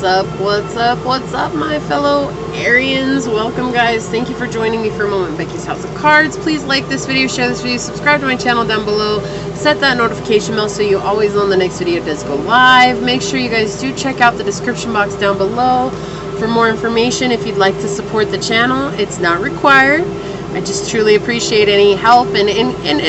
up, what's up, what's up, my fellow Arians? Welcome, guys. Thank you for joining me for a moment in Becky's House of Cards. Please like this video, share this video, subscribe to my channel down below, set that notification bell so you always know when the next video does go live. Make sure you guys do check out the description box down below for more information if you'd like to support the channel. It's not required. I just truly appreciate any help and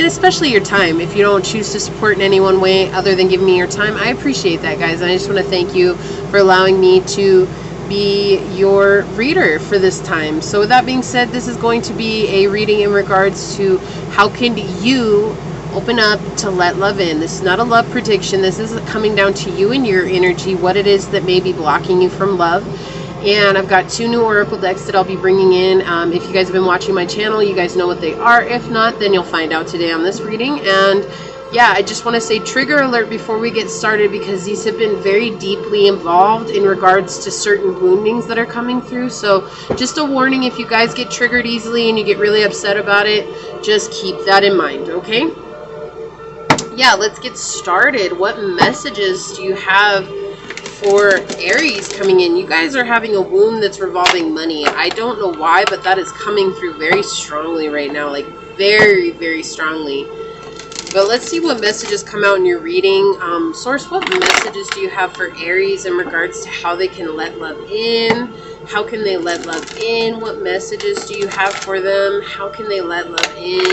especially your time. If you don't choose to support in any one way other than giving me your time, I appreciate that, guys. And I just want to thank you for allowing me to be your reader for this time. So with that being said, this is going to be a reading in regards to how can you open up to let love in. This is not a love prediction. This is coming down to you and your energy, what it is that may be blocking you from love. And I've got two new oracle decks that I'll be bringing in. If you guys have been watching my channel, you guys know what they are. If not, then you'll find out today on this reading. And yeah, I just want to say trigger alert before we get started, because these have been very deeply involved in regards to certain woundings that are coming through. So just a warning, if you guys get triggered easily and you get really upset about it, just keep that in mind, okay? Yeah, let's get started. What messages do you have for Aries coming in? You guys are having a wound that's revolving money. I don't know why, but that is coming through very strongly right now, like very, very strongly. But let's see what messages come out in your reading. Source, what messages do you have for Aries in regards to how they can let love in? How can they let love in? What messages do you have for them? How can they let love in?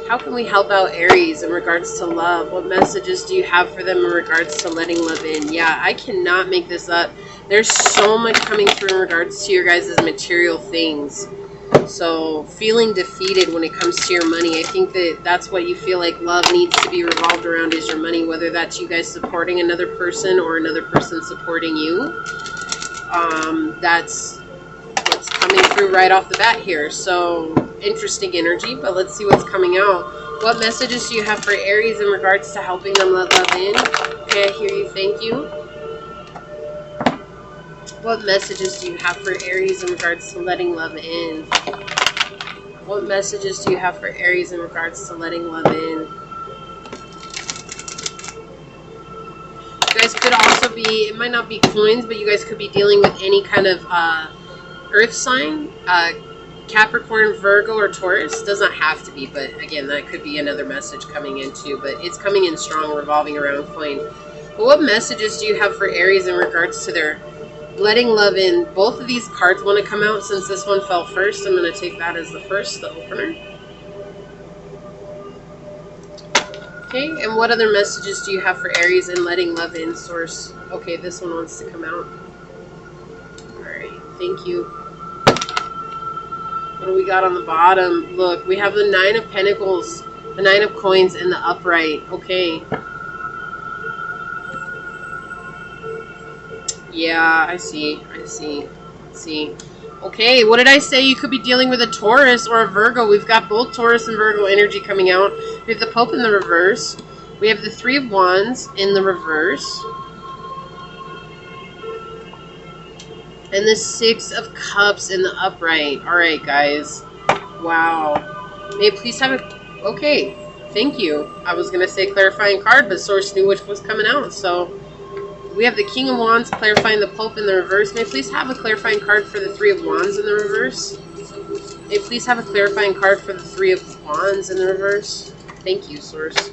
How can we help out Aries in regards to love? What messages do you have for them in regards to letting love in? Yeah, I cannot make this up. There's so much coming through in regards to your guys' material things. So feeling defeated when it comes to your money, I think that that's what you feel like love needs to be revolved around, is your money, whether that's you guys supporting another person or another person supporting you. That's what's coming through right off the bat here. So interesting energy, but let's see what's coming out. What messages do you have for Aries in regards to helping them let love in? Okay, I hear you. Thank you. What messages do you have for Aries in regards to letting love in? What messages do you have for Aries in regards to letting love in? You guys could also be, it might not be coins, but you guys could be dealing with any kind of earth sign, Capricorn, Virgo, or Taurus. Does not have to be, but again, that could be another message coming in too, but it's coming in strong, revolving around coin. But what messages do you have for Aries in regards to their letting love in? Both of these cards want to come out. Since this one fell first, I'm going to take that as the first, the opener. Okay, and what other messages do you have for Aries in letting love in, Source? Okay, this one wants to come out. Alright, thank you. What do we got on the bottom? Look, we have the Nine of Pentacles, the Nine of Coins, and the upright. Okay. Yeah, I see. Okay, what did I say? You could be dealing with a Taurus or a Virgo. We've got both Taurus and Virgo energy coming out. We have the Pope in the reverse. We have the Three of Wands in the reverse. And the Six of Cups in the upright. Alright, guys. Wow. May I please have a... Okay, thank you. I was going to say clarifying card, but Source knew which was coming out, so... We have the King of Wands clarifying the Pope in the reverse. May I please have a clarifying card for the Three of Wands in the reverse? May I please have a clarifying card for the Three of Wands in the reverse? Thank you, Source.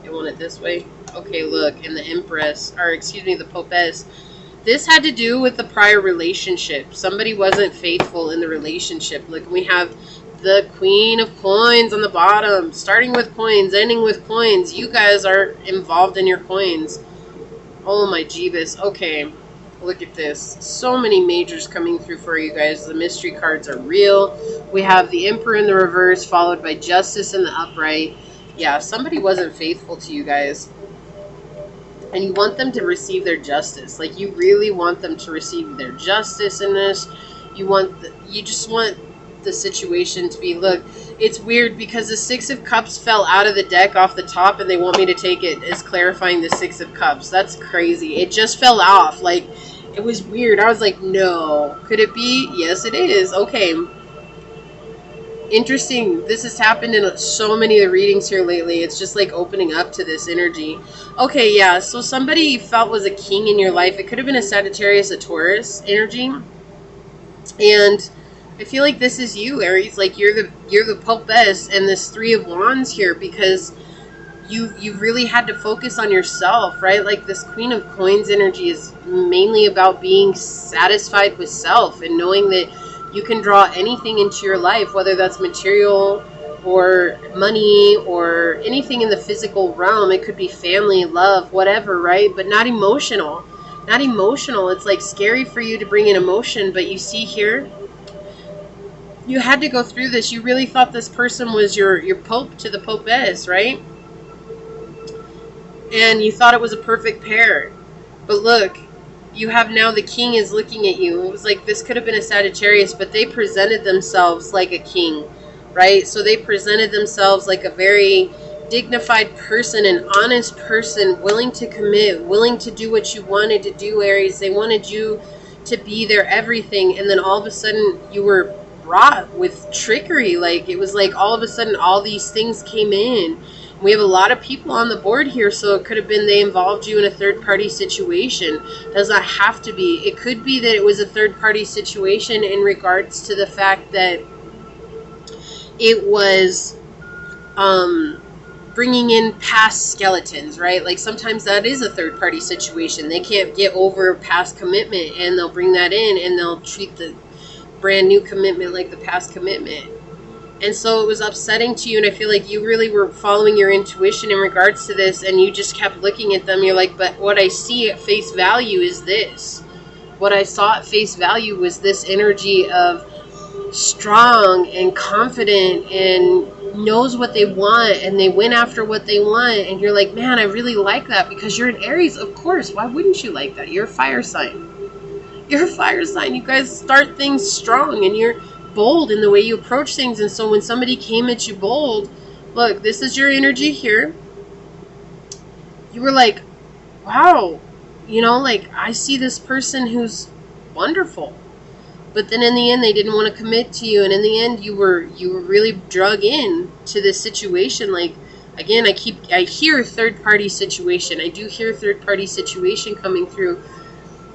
I want it this way. Okay, look, and the Empress, or excuse me, the Popess. This had to do with the prior relationship. Somebody wasn't faithful in the relationship. Look, we have the Queen of Coins on the bottom. Starting with coins, ending with coins. You guys are involved in your coins. Oh my Jeebus. Okay, look at this. So many majors coming through for you guys. The mystery cards are real. We have the Emperor in the reverse, followed by Justice in the upright. Yeah, somebody wasn't faithful to you guys. And you want them to receive their justice. Like, you really want them to receive their justice in this. You just want the situation to be, look, it's weird because the Six of Cups fell out of the deck off the top, and they want me to take it as clarifying the Six of Cups. That's crazy. It just fell off. Like, it was weird. I was like, no. Could it be? Yes, it is. Okay. Interesting. This has happened in so many of the readings here lately. It's just like opening up to this energy. Okay, yeah. So somebody you felt was a king in your life. It could have been a Sagittarius, a Taurus energy. And I feel like this is you, Aries. Like you're the Popess and this Three of Wands here, because you really had to focus on yourself, right? Like this Queen of Coins energy is mainly about being satisfied with self and knowing that you can draw anything into your life, whether that's material or money or anything in the physical realm. It could be family, love, whatever, right? But not emotional. Not emotional. It's like scary for you to bring in emotion, but you see here, you had to go through this. You really thought this person was your Pope to the Popess, right? And you thought it was a perfect pair. But look, you have now the king is looking at you. It was like this could have been a Sagittarius, but they presented themselves like a king, right? So they presented themselves like a very dignified person, an honest person, willing to commit, willing to do what you wanted to do, Aries. They wanted you to be their everything. And then all of a sudden you were brought with trickery. Like it was like all of a sudden all these things came in. We have a lot of people on the board here, so it could have been they involved you in a third-party situation. Does not have to be. It could be that it was a third-party situation in regards to the fact that it was bringing in past skeletons, right? Like sometimes that is a third-party situation. They can't get over past commitment, and they'll bring that in, and they'll treat the brand new commitment like the past commitment. And so it was upsetting to you, and I feel like you really were following your intuition in regards to this, and you just kept looking at them. You're like, but what I see at face value is this. What I saw at face value was this energy of strong and confident and knows what they want, and they went after what they want. And you're like, man, I really like that, because you're an Aries. Of course, why wouldn't you like that? You're a fire sign. You're a fire sign. You guys start things strong, and you're bold in the way you approach things. And so when somebody came at you bold, look, this is your energy here. You were like, wow, you know, like I see this person who's wonderful. But then in the end, they didn't want to commit to you, and in the end, you were really drug in to this situation. Like again, I hear third party situation. I do hear third party situation coming through.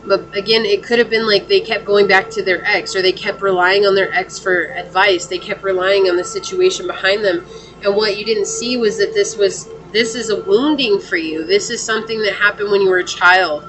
But again, it could have been like they kept going back to their ex, or they kept relying on their ex for advice. They kept relying on the situation behind them. And what you didn't see was that this is a wounding for you. This is something that happened when you were a child.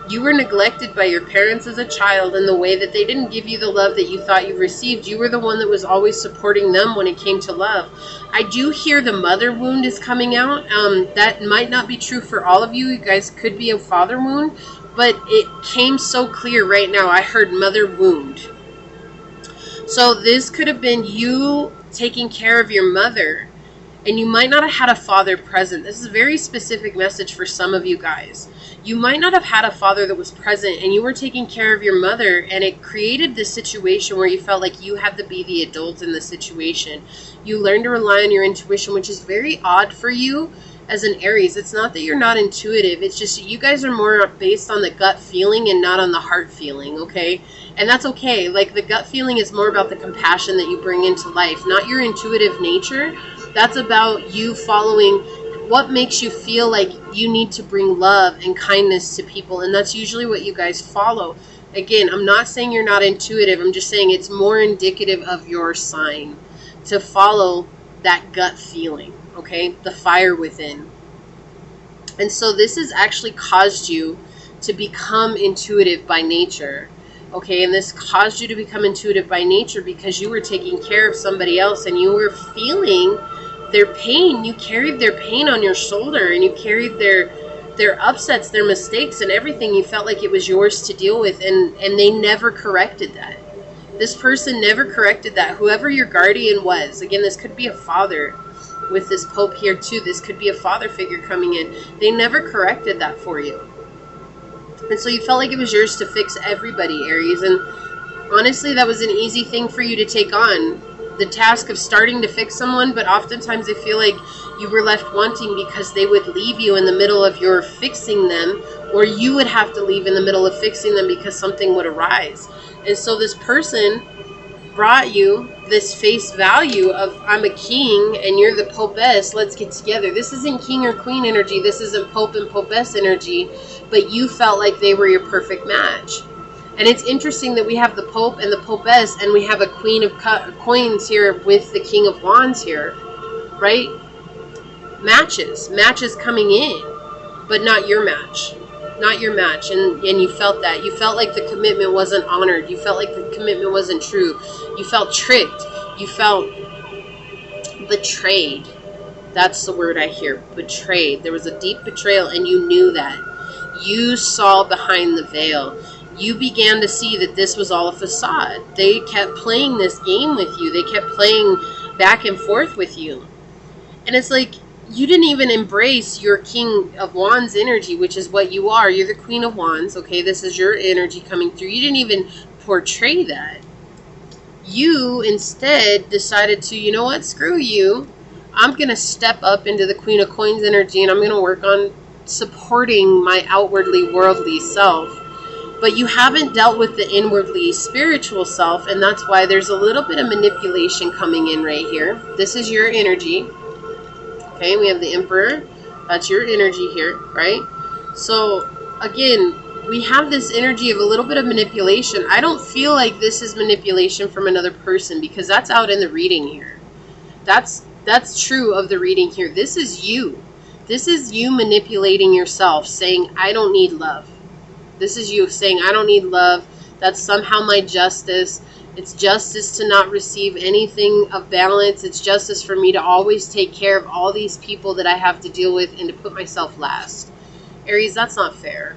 You were neglected by your parents as a child in the way that they didn't give you the love that you thought you received. You were the one that was always supporting them when it came to love. I do hear the mother wound is coming out. That might not be true for all of you. You guys could be a father wound. But it came so clear right now. I heard mother wound. So this could have been you taking care of your mother. And you might not have had a father present. This is a very specific message for some of you guys. You might not have had a father that was present, and you were taking care of your mother, and it created this situation where you felt like you had to be the adult in the situation. You learned to rely on your intuition, which is very odd for you as an Aries. It's not that you're not intuitive. It's just you guys are more based on the gut feeling and not on the heart feeling, okay? And that's okay. Like the gut feeling is more about the compassion that you bring into life, not your intuitive nature. That's about you following what makes you feel like you need to bring love and kindness to people. And that's usually what you guys follow. Again, I'm not saying you're not intuitive. I'm just saying it's more indicative of your sign to follow that gut feeling. Okay, the fire within. And so this has actually caused you to become intuitive by nature. Okay, and this caused you to become intuitive by nature because you were taking care of somebody else and you were feeling their pain. You carried their pain on your shoulder, and you carried their upsets, their mistakes, and everything. You felt like it was yours to deal with, and they never corrected that. This person never corrected that. Whoever your guardian was, again, this could be a father. With this Pope here too, this could be a father figure coming in. They never corrected that for you. And so you felt like it was yours to fix everybody, Aries. And honestly, that was an easy thing for you to take on. The task of starting to fix someone, but oftentimes I feel like you were left wanting because they would leave you in the middle of your fixing them, or you would have to leave in the middle of fixing them because something would arise. And so this person brought you this face value of, I'm a king and you're the popess, let's get together. This isn't king or queen energy. This isn't pope and popess energy, but you felt like they were your perfect match. And it's interesting that we have the pope and the popess, and we have a queen of coins here with the king of wands here, right? Matches coming in, but not your match. Not your match. And you felt that. You felt like the commitment wasn't honored. You felt like the commitment wasn't true. You felt tricked. You felt betrayed. That's the word I hear. Betrayed. There was a deep betrayal, and you knew that. You saw behind the veil. You began to see that this was all a facade. They kept playing this game with you. They kept playing back and forth with you. And it's like, you didn't even embrace your King of Wands energy, which is what you are. You're the Queen of Wands, okay? This is your energy coming through. You didn't even portray that. You instead decided to, you know what, screw you. I'm going to step up into the Queen of Coins energy, and I'm going to work on supporting my outwardly worldly self. But you haven't dealt with the inwardly spiritual self, and that's why there's a little bit of manipulation coming in right here. This is your energy. Okay, we have the Emperor. That's your energy here, right? So, again, we have this energy of a little bit of manipulation. I don't feel like this is manipulation from another person, because that's out in the reading here. That's true of the reading here. This is you. This is you manipulating yourself, saying, I don't need love. This is you saying, I don't need love. That's somehow my justice. It's justice to not receive anything of balance. It's justice for me to always take care of all these people that I have to deal with and to put myself last. Aries, that's not fair.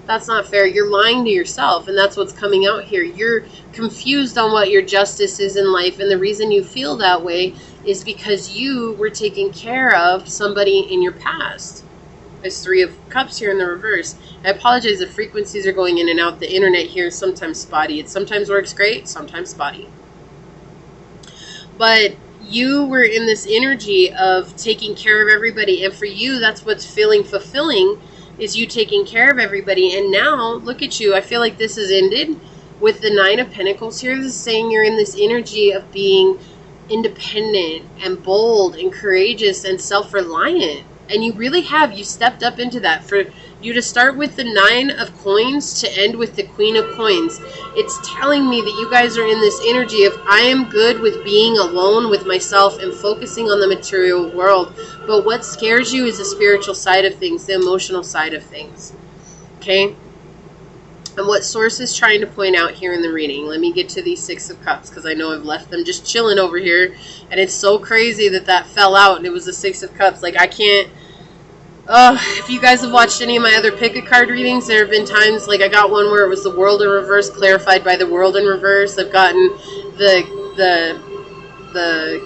That's not fair. You're lying to yourself, and that's what's coming out here. You're confused on what your justice is in life, and the reason you feel that way is because you were taking care of somebody in your past. There's 3 of Cups here in the reverse. I apologize if frequencies are going in and out. The internet here is sometimes spotty. It sometimes works great, sometimes spotty. But you were in this energy of taking care of everybody. And for you, that's what's feeling fulfilling, is you taking care of everybody. And now, look at you. I feel like this has ended with the 9 of Pentacles here. This is saying you're in this energy of being independent and bold and courageous and self-reliant. And you really have. You stepped up into that. For you to start with the 9 of Coins to end with the Queen of Coins, it's telling me that you guys are in this energy of, I am good with being alone with myself and focusing on the material world. But what scares you is the spiritual side of things, the emotional side of things. Okay? And what Source is trying to point out here in the reading, let me get to these 6 of Cups, because I know I've left them just chilling over here. And it's so crazy that that fell out and it was the 6 of Cups. Like, I can't... if you guys have watched any of my other pick a card readings, there have been times, like I got one where it was the World in reverse clarified by the World in reverse. I've gotten the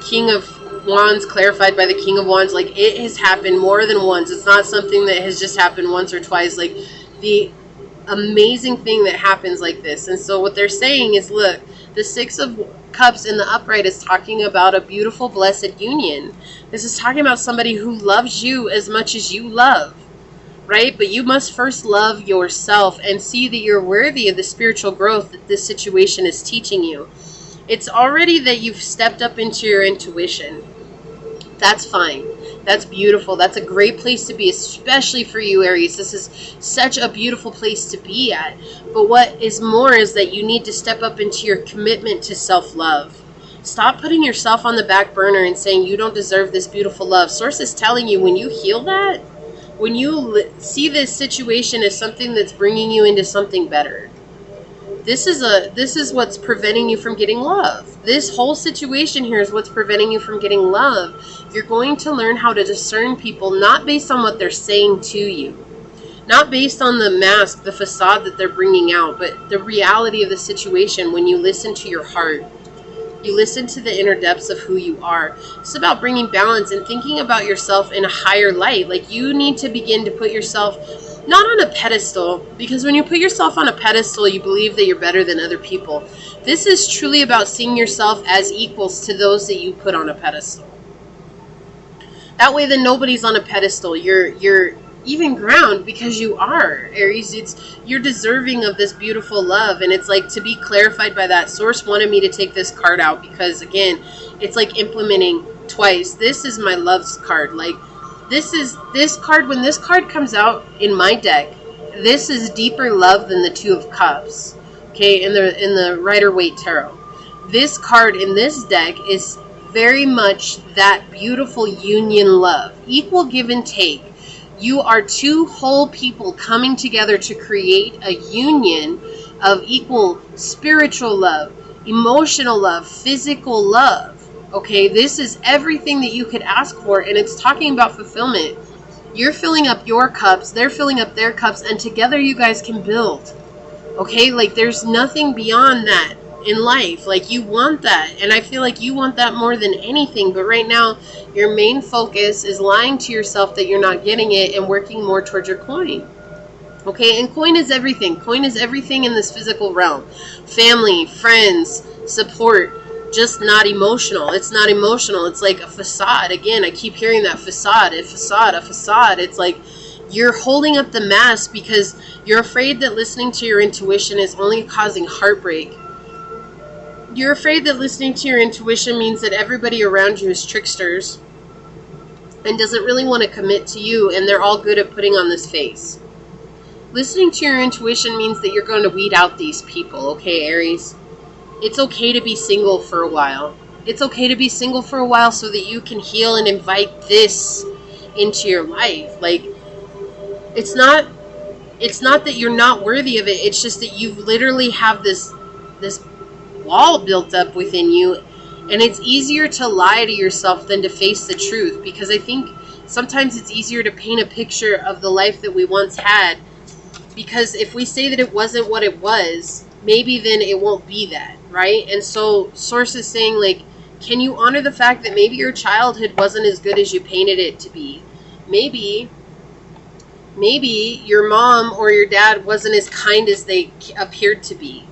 King of Wands clarified by the King of Wands. Like, it has happened more than once. It's not something that has just happened once or twice. Like, the amazing thing that happens like this. And so what they're saying is, look, the 6 of Cups in the upright is talking about a beautiful, blessed union. This is talking about somebody who loves you as much as you love, right? But you must first love yourself and see that you're worthy of the spiritual growth that this situation is teaching you. It's already that you've stepped up into your intuition. That's fine. That's beautiful. That's a great place to be, especially for you, Aries. This is such a beautiful place to be at. But what is more is that you need to step up into your commitment to self-love. Stop putting yourself on the back burner and saying you don't deserve this beautiful love. Source is telling you, when you heal that, when you see this situation as something that's bringing you into something better, this is what's preventing you from getting love. This whole situation here is what's preventing you from getting love. You're going to learn how to discern people, not based on what they're saying to you, not based on the mask, the facade that they're bringing out, but the reality of the situation. When you listen to your heart, you listen to the inner depths of who you are. It's about bringing balance and thinking about yourself in a higher light. Like, you need to begin to put yourself not on a pedestal, because when you put yourself on a pedestal, you believe that you're better than other people. This is truly about seeing yourself as equals to those that you put on a pedestal. That way, then nobody's on a pedestal. You're even ground, because you are, Aries. You're deserving of this beautiful love. And it's like, to be clarified by that, Source wanted me to take this card out because, again, it's like implementing twice. This is my love's card. Like, this card, when this card comes out in my deck, this is deeper love than the Two of Cups. Okay, in the Rider-Waite Tarot. This card in this deck is very much that beautiful union love. Equal give and take. You are two whole people coming together to create a union of equal spiritual love, emotional love, physical love. Okay, this is everything that you could ask for, and it's talking about fulfillment. You're filling up your cups, they're filling up their cups, and together you guys can build. Okay, like, there's nothing beyond that in life. Like, you want that, and I feel like you want that more than anything. But right now, your main focus is lying to yourself that you're not getting it and working more towards your coin. Okay, and coin is everything. Coin is everything in this physical realm. Family, friends, support. Just not emotional. It's not emotional. It's like a facade. Again, I keep hearing that facade, a facade, a facade. It's like you're holding up the mask because you're afraid that listening to your intuition is only causing heartbreak. You're afraid that listening to your intuition means that everybody around you is tricksters and doesn't really want to commit to you, and they're all good at putting on this face. Listening to your intuition means that you're going to weed out these people, okay, Aries? It's okay to be single for a while. It's okay to be single for a while so that you can heal and invite this into your life. Like, it's not that you're not worthy of it. It's just that you literally have this wall built up within you, and it's easier to lie to yourself than to face the truth, because I think sometimes it's easier to paint a picture of the life that we once had, because if we say that it wasn't what it was, maybe then it won't be that, right? And so Source is saying, like, can you honor the fact that maybe your childhood wasn't as good as you painted it to be? Maybe your mom or your dad wasn't as kind as they appeared to be.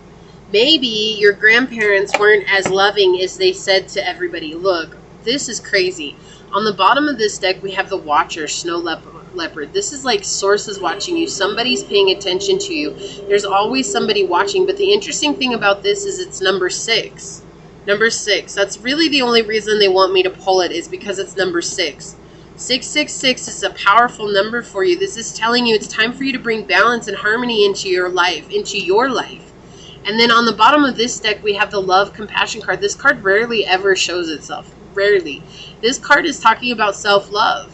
Maybe your grandparents weren't as loving as they said to everybody. Look, this is crazy. On the bottom of this deck, we have the Watcher, Snow Leopard. This is like Source is watching you. Somebody's paying attention to you. There's always somebody watching. But the interesting thing about this is it's number 6. Number 6. That's really the only reason they want me to pull it, is because it's number 6. 666 is a powerful number for you. This is telling you it's time for you to bring balance and harmony into your life, And then on the bottom of this deck, we have the Love Compassion card. This card rarely ever shows itself. Rarely. This card is talking about self-love.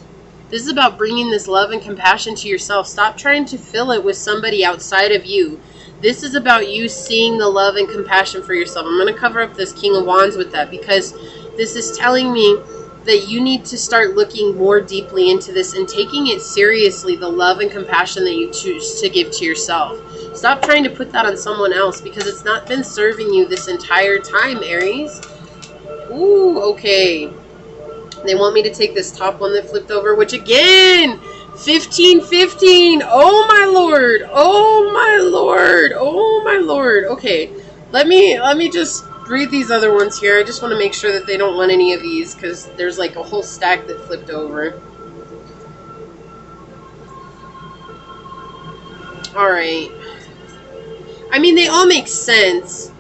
This is about bringing this love and compassion to yourself. Stop trying to fill it with somebody outside of you. This is about you seeing the love and compassion for yourself. I'm going to cover up this King of Wands with that, because this is telling me that you need to start looking more deeply into this and taking it seriously, the love and compassion that you choose to give to yourself. Stop trying to put that on someone else, because it's not been serving you this entire time, Aries. Ooh, okay. They want me to take this top one that flipped over, which again, 1515. Oh my lord. Oh my lord. Oh my lord. Okay. Let me just read these other ones here. I just want to make sure that they don't want any of these, because there's like a whole stack that flipped over. Alright. I mean, they all make sense,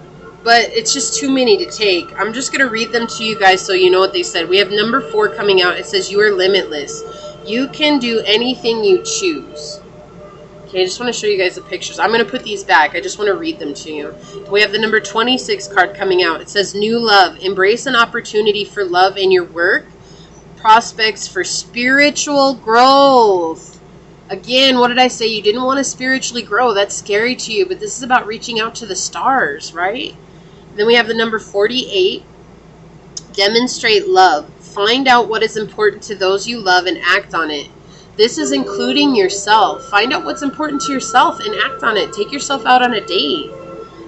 but it's just too many to take. I'm just going to read them to you guys so you know what they said. We have number 4 coming out. It says, you are limitless. You can do anything you choose. Okay, I just want to show you guys the pictures. I'm going to put these back. I just want to read them to you. We have the number 26 card coming out. It says, new love. Embrace an opportunity for love in your work. Prospects for spiritual growth. Again, what did I say? You didn't want to spiritually grow. That's scary to you, but this is about reaching out to the stars, right? Then we have the number 48. Demonstrate love. Find out what is important to those you love and act on it. This is including yourself. Find out what's important to yourself and act on it. Take yourself out on a date.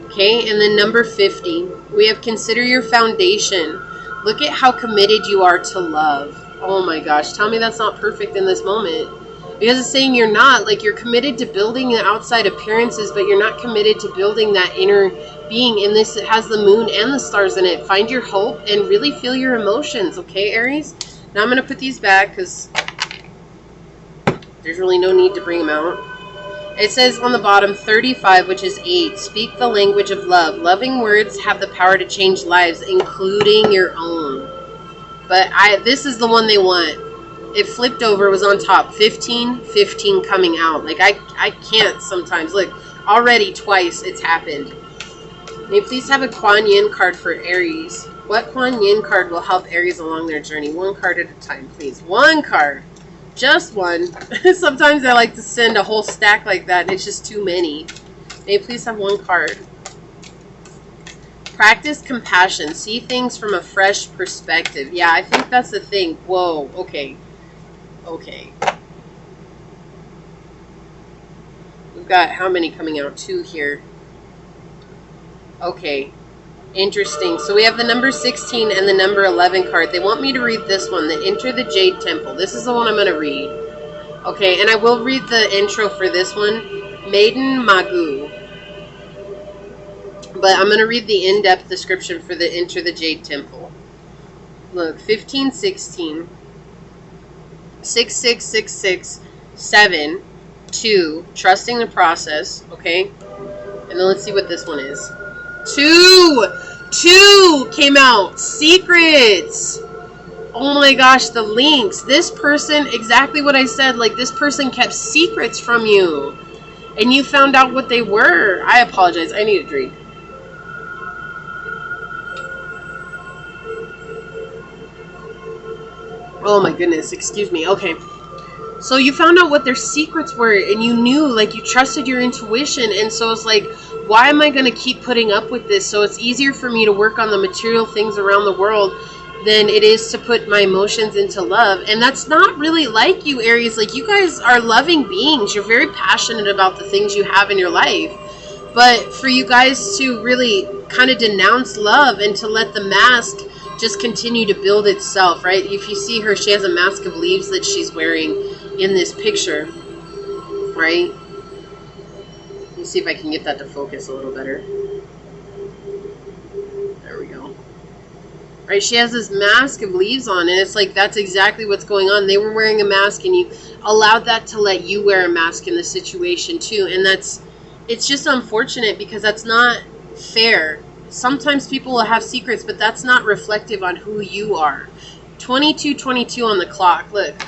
Okay, and then number 50. We have consider your foundation. Look at how committed you are to love. Oh my gosh, tell me that's not perfect in this moment. Because it's saying you're not. Like, you're committed to building the outside appearances, but you're not committed to building that inner being. And this has the moon and the stars in it. Find your hope and really feel your emotions, okay, Aries? Now I'm going to put these back because There's really no need to bring them out. It says on the bottom, 35, which is 8. Speak the language of love. Loving words have the power to change lives, including your own. But this is the one they want. It flipped over, was on top. 15, 15 coming out. Like, I can't sometimes. Look, already twice it's happened. May you please have a Kuan Yin card for Aries. What Kuan Yin card will help Aries along their journey? One card at a time, please. One card. Just one. Sometimes I like to send a whole stack like that, and it's just too many. May you please have one card. Practice compassion. See things from a fresh perspective. Yeah, I think that's the thing. Whoa, okay. Okay. We've got how many coming out? 2 here. Okay. Interesting. So we have the number 16 and the number 11 card. They want me to read this one, the Enter the Jade Temple. This is the one I'm going to read. Okay, and I will read the intro for this one, Maiden Magu. But I'm going to read the in-depth description for the Enter the Jade Temple. Look, 15, 16, 6, 6, 6, 6, 7, 2, trusting the process, okay? And then let's see what this one is. 2 came out. Secrets. Oh my gosh, the links. This person, exactly what I said, like this person kept secrets from you. And you found out what they were. I apologize. I need a drink. Oh my goodness, excuse me. Okay. So you found out what their secrets were, and you knew, like, you trusted your intuition, and so it's like, why am I going to keep putting up with this? So it's easier for me to work on the material things around the world than it is to put my emotions into love. And that's not really like you, Aries. Like, you guys are loving beings. You're very passionate about the things you have in your life. But for you guys to really kind of denounce love and to let the mask just continue to build itself, right? If you see her, she has a mask of leaves that she's wearing in this picture, right? Let me see if I can get that to focus a little better. There we go. Right, she has this mask of leaves on, and it's like that's exactly what's going on. They were wearing a mask, and you allowed that to let you wear a mask in the situation too. And it's just unfortunate because that's not fair. Sometimes people will have secrets, but that's not reflective on who you are. 22:22 on the clock. Look,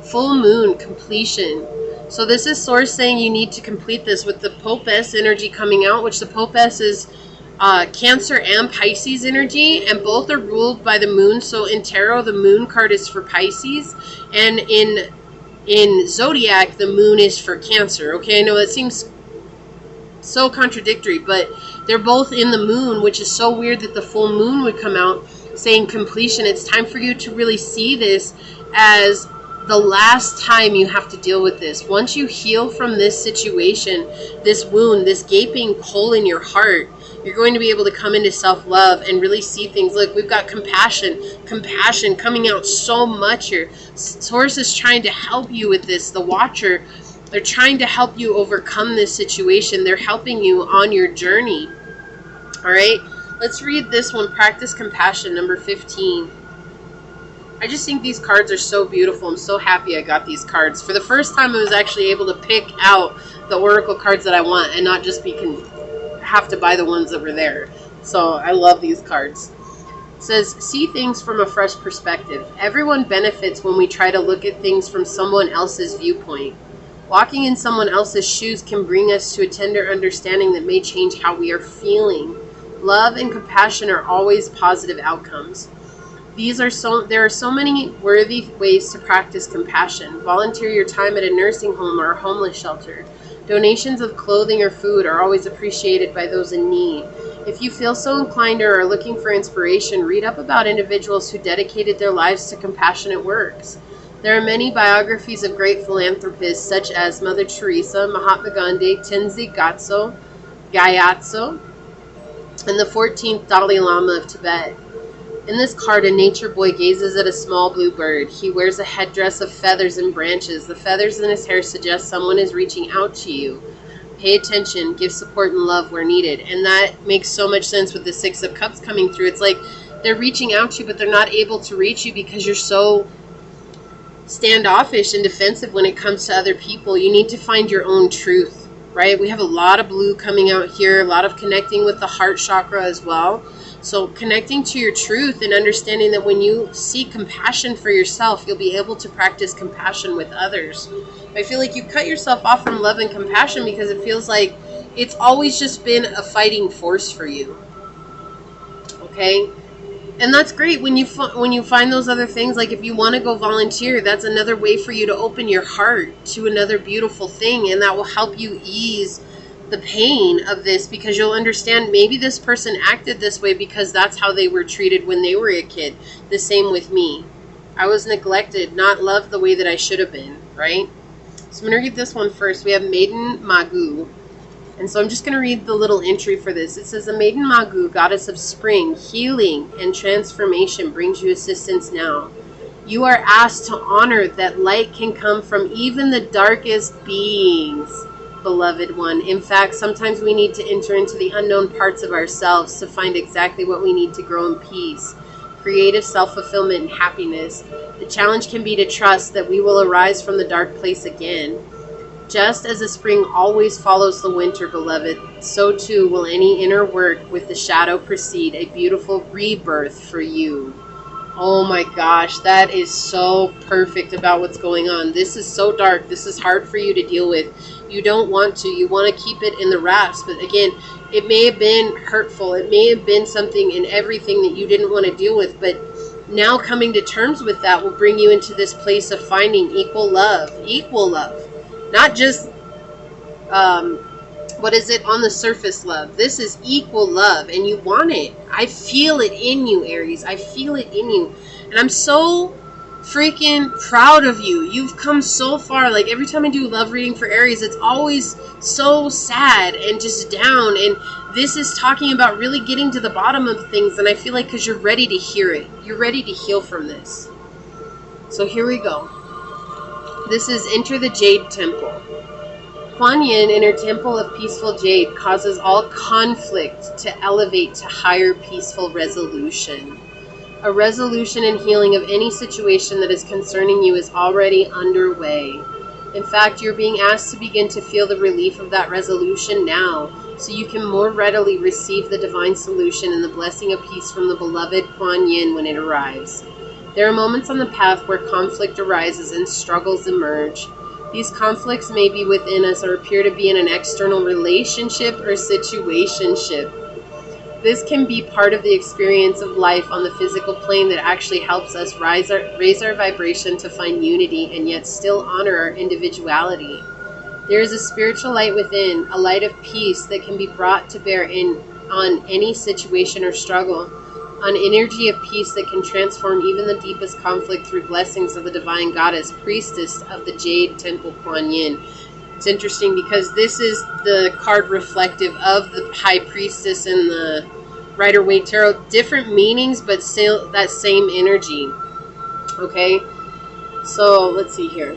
full moon completion. So this is Source saying you need to complete this with the Popess energy coming out, which the Popess is Cancer and Pisces energy, and both are ruled by the moon. So in tarot, the moon card is for Pisces, and in Zodiac, the moon is for Cancer. Okay, I know that seems so contradictory, but they're both in the moon, which is so weird that the full moon would come out saying completion. It's time for you to really see this as the last time you have to deal with this. Once you heal from this situation, this wound, this gaping hole in your heart, you're going to be able to come into self-love and really see things. Look, we've got compassion coming out so much here. Source is trying to help you with this. The Watcher, they're trying to help you overcome this situation. They're helping you on your journey. All right, let's read this one. Practice compassion, number 15. I just think these cards are so beautiful. I'm so happy I got these cards. For the first time, I was actually able to pick out the oracle cards that I want and not just have to buy the ones that were there. So I love these cards. It says, see things from a fresh perspective. Everyone benefits when we try to look at things from someone else's viewpoint. Walking in someone else's shoes can bring us to a tender understanding that may change how we are feeling. Love and compassion are always positive outcomes. There are so many worthy ways to practice compassion. Volunteer your time at a nursing home or a homeless shelter. Donations of clothing or food are always appreciated by those in need. If you feel so inclined or are looking for inspiration, read up about individuals who dedicated their lives to compassionate works. There are many biographies of great philanthropists such as Mother Teresa, Mahatma Gandhi, Tenzin Gyatso, and the 14th Dalai Lama of Tibet. In this card, a nature boy gazes at a small blue bird. He wears a headdress of feathers and branches. The feathers in his hair suggest someone is reaching out to you. Pay attention, give support and love where needed. And that makes so much sense with the 6 of Cups coming through. It's like they're reaching out to you, but they're not able to reach you because you're so standoffish and defensive when it comes to other people. You need to find your own truth, right? We have a lot of blue coming out here, a lot of connecting with the heart chakra as well. So connecting to your truth and understanding that when you seek compassion for yourself, you'll be able to practice compassion with others. I feel like you cut yourself off from love and compassion because it feels like it's always just been a fighting force for you. Okay? And that's great when you find those other things. Like if you want to go volunteer, that's another way for you to open your heart to another beautiful thing, and that will help you ease the pain of this, because you'll understand maybe this person acted this way because that's how they were treated when they were a kid. The same with me. I was neglected, not loved the way that I should have been, right? So I'm going to read this one first. We have Maiden Magu. And so I'm just going to read the little entry for this. It says, "The Maiden Magu, goddess of spring, healing, and transformation, brings you assistance now. You are asked to honor that light can come from even the darkest beings, beloved one. In fact, sometimes we need to enter into the unknown parts of ourselves to find exactly what we need to grow in peace, creative self-fulfillment, and happiness. The challenge can be to trust that we will arise from the dark place again. Just as the spring always follows the winter, beloved, so too will any inner work with the shadow precede a beautiful rebirth for you." Oh my gosh, that is so perfect about what's going on. This is so dark. This is hard for you to deal with. You don't want to. You want to keep it in the wraps. But again, it may have been hurtful. It may have been something in everything that you didn't want to deal with. But now coming to terms with that will bring you into this place of finding equal love. Equal love. Not just, on the surface love. This is equal love, and you want it. I feel it in you, Aries. I feel it in you. And I'm so freaking proud of you. You've come so far. Like every time I do love reading for Aries, it's always so sad and just down. And this is talking about really getting to the bottom of things. And I feel like because you're ready to hear it. You're ready to heal from this. So here we go. This is Enter the Jade Temple. Kuan Yin in her temple of peaceful jade causes all conflict to elevate to higher peaceful resolution. A resolution and healing of any situation that is concerning you is already underway. In fact, you're being asked to begin to feel the relief of that resolution now, so you can more readily receive the divine solution and the blessing of peace from the beloved Kuan Yin when it arrives. There are moments on the path where conflict arises and struggles emerge. These conflicts may be within us or appear to be in an external relationship or situationship. This can be part of the experience of life on the physical plane that actually helps us raise our vibration to find unity and yet still honor our individuality. There is a spiritual light within, a light of peace that can be brought to bear on any situation or struggle, an energy of peace that can transform even the deepest conflict through blessings of the divine goddess, priestess of the Jade Temple Kuan Yin. It's interesting because this is the card reflective of the High Priestess and the Rider-Waite Tarot. Different meanings, but still that same energy. Okay? So, let's see here.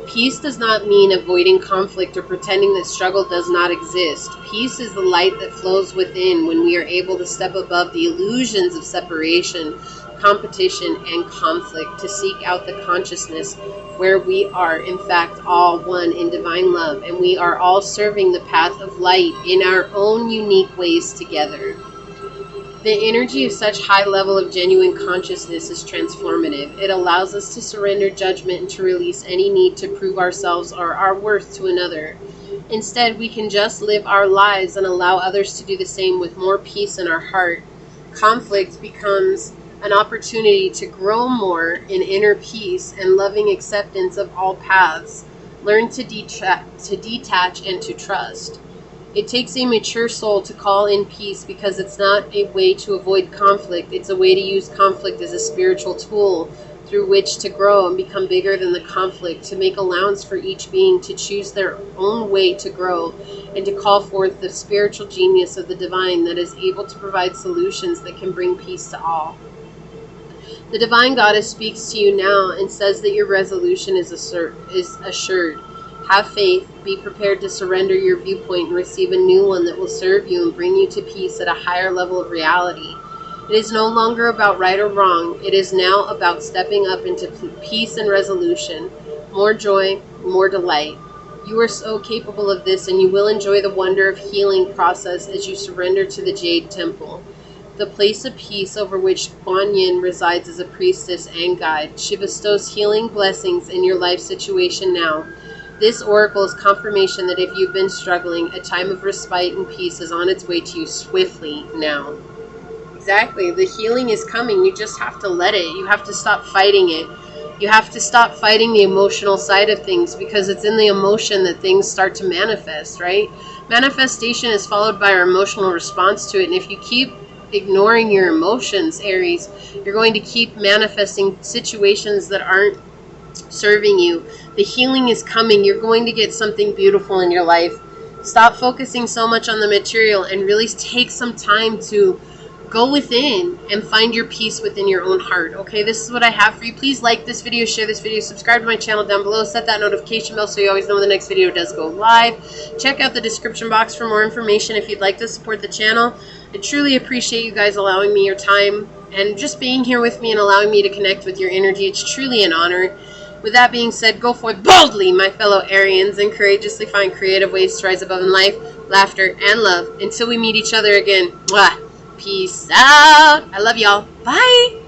Peace does not mean avoiding conflict or pretending that struggle does not exist. Peace is the light that flows within when we are able to step above the illusions of separation, competition, and conflict to seek out the consciousness where we are, in fact, all one in divine love, and we are all serving the path of light in our own unique ways together. The energy of such high level of genuine consciousness is transformative. It allows us to surrender judgment and to release any need to prove ourselves or our worth to another. Instead, we can just live our lives and allow others to do the same with more peace in our heart. Conflict becomes an opportunity to grow more in inner peace and loving acceptance of all paths. Learn to detach and to trust. It takes a mature soul to call in peace because it's not a way to avoid conflict. It's a way to use conflict as a spiritual tool through which to grow and become bigger than the conflict, to make allowance for each being to choose their own way to grow, and to call forth the spiritual genius of the divine that is able to provide solutions that can bring peace to all. The divine goddess speaks to you now and says that your resolution is assured. Have faith, be prepared to surrender your viewpoint and receive a new one that will serve you and bring you to peace at a higher level of reality. It is no longer about right or wrong. It is now about stepping up into peace and resolution. More joy, more delight. You are so capable of this, and you will enjoy the wonder of healing process as you surrender to the Jade Temple, the place of peace over which Kuan Yin resides as a priestess and guide. She bestows healing blessings in your life situation now. This oracle is confirmation that if you've been struggling, a time of respite and peace is on its way to you swiftly now. Exactly. The healing is coming. You just have to let it. You have to stop fighting it. You have to stop fighting the emotional side of things, because it's in the emotion that things start to manifest, right? Manifestation is followed by our emotional response to it. And if you keep ignoring your emotions, Aries, you're going to keep manifesting situations that aren't serving you. The healing is coming. You're going to get something beautiful in your life. Stop focusing so much on the material and really take some time to go within and find your peace within your own heart. Okay, this is what I have for you. Please like this video, share this video, subscribe to my channel down below, set that notification bell so you always know when the next video does go live. Check out the description box for more information if you'd like to support the channel. I truly appreciate you guys allowing me your time and just being here with me and allowing me to connect with your energy. It's truly an honor. With that being said, go forth boldly, my fellow Arians, and courageously find creative ways to rise above in life, laughter, and love. Until we meet each other again. Mwah. Peace out. I love y'all. Bye.